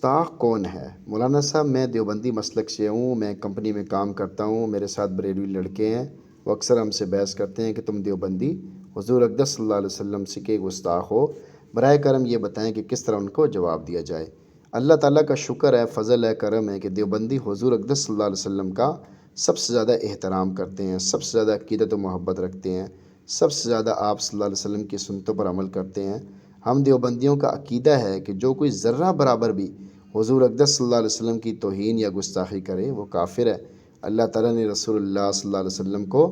گستاخ کون ہے؟ مولانا صاحب میں دیوبندی مسلک سے ہوں، میں کمپنی میں کام کرتا ہوں، میرے ساتھ بریلوی لڑکے ہیں، وہ اکثر ہم سے بحث کرتے ہیں کہ تم دیوبندی حضور اقدس صلی اللہ علیہ وسلم سے کے گستاخ ہو، براہ کرم یہ بتائیں کہ کس طرح ان کو جواب دیا جائے۔ اللہ تعالیٰ کا شکر ہے، فضل ہے، کرم ہے کہ دیوبندی حضور اقدس صلی اللہ علیہ وسلم کا سب سے زیادہ احترام کرتے ہیں، سب سے زیادہ عقیدت و محبت رکھتے ہیں، سب سے زیادہ آپ صلی اللہ علیہ وسلم کی سنتوں پر عمل کرتے ہیں۔ ہم دیوبندیوں کا عقیدہ ہے کہ جو کوئی ذرہ برابر بھی حضور اقدس صلی اللہ علیہ وسلم کی توہین یا گستاخی کرے وہ کافر ہے۔ اللہ تعالیٰ نے رسول اللہ صلی اللہ علیہ وسلم کو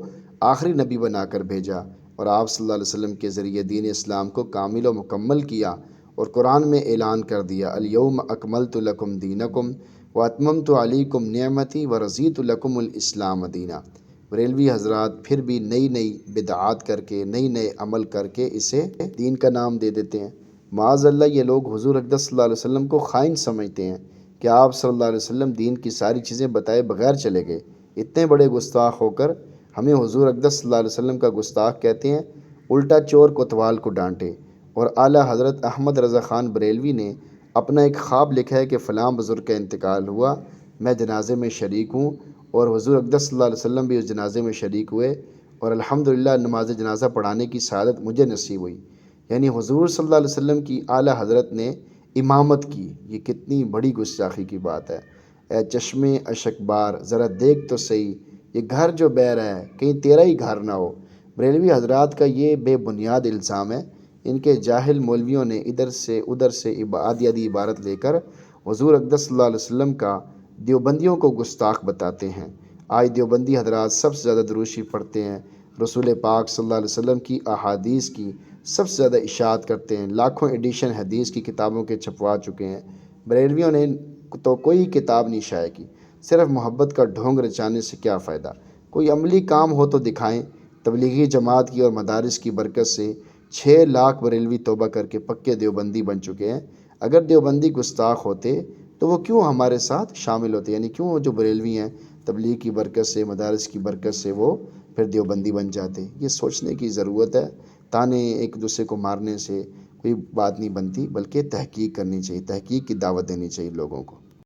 آخری نبی بنا کر بھیجا اور آپ صلی اللہ علیہ وسلم کے ذریعے دین اسلام کو کامل و مکمل کیا، اور قرآن میں اعلان کر دیا الیوم اکملت لکم دینکم واتممت علیکم نعمتی ورضیت لکم الاسلام دینا۔ بریلوی حضرات پھر بھی نئی بدعات کر کے نئے عمل کر کے اسے دین کا نام دے دیتے ہیں۔ معاذ اللہ یہ لوگ حضور اقدس صلی اللہ علیہ وسلم کو خائن سمجھتے ہیں کہ آپ صلی اللہ علیہ وسلم دین کی ساری چیزیں بتائے بغیر چلے گئے۔ اتنے بڑے گستاخ ہو کر ہمیں حضور اقدس صلی اللہ علیہ وسلم کا گستاخ کہتے ہیں، الٹا چور کوتوال کو ڈانٹے۔ اور اعلیٰ حضرت احمد رضا خان بریلوی نے اپنا ایک خواب لکھا ہے کہ فلاں بزرگ کا انتقال ہوا، میں جنازے میں شریک ہوں، اور حضور اقدس صلی اللہ علیہ وسلم بھی اس جنازے میں شریک ہوئے، اور الحمدللہ نماز جنازہ پڑھانے کی سعادت مجھے نصیب ہوئی۔ یعنی حضور صلی اللہ علیہ وسلم کی اعلیٰ حضرت نے امامت کی، یہ کتنی بڑی گستاخی کی بات ہے۔ اے چشمے اشک بار ذرا دیکھ تو صحیح، یہ گھر جو بہ رہا ہے کہیں تیرا ہی گھر نہ ہو۔ بریلوی حضرات کا یہ بے بنیاد الزام ہے۔ ان کے جاہل مولویوں نے ادھر سے ادھر سے آدھی عبارت لے کر حضور اقدس صلی اللہ علیہ وسلم کا دیوبندیوں کو گستاخ بتاتے ہیں۔ آج دیوبندی حضرات سب سے زیادہ درود شریف پڑھتے ہیں، رسول پاک صلی اللہ علیہ وسلم کی احادیث کی سب سے زیادہ اشاعت کرتے ہیں، لاکھوں ایڈیشن حدیث کی کتابوں کے چھپوا چکے ہیں۔ بریلویوں نے تو کوئی کتاب نہیں شائع کی، صرف محبت کا ڈھونگ رچانے سے کیا فائدہ؟ کوئی عملی کام ہو تو دکھائیں۔ تبلیغی جماعت کی اور مدارس کی برکت سے 6 لاکھ بریلوی توبہ کر کے پکے دیوبندی بن چکے ہیں۔ اگر دیوبندی گستاخ ہوتے تو وہ کیوں ہمارے ساتھ شامل ہوتے؟ یعنی کیوں جو بریلوی ہیں تبلیغ کی برکت سے، مدارس کی برکت سے وہ پھر دیوبندی بن جاتے؟ یہ سوچنے کی ضرورت ہے۔ تانے ایک دوسرے کو مارنے سے کوئی بات نہیں بنتی، بلکہ تحقیق کرنی چاہیے، تحقیق کی دعوت دینی چاہیے لوگوں کو۔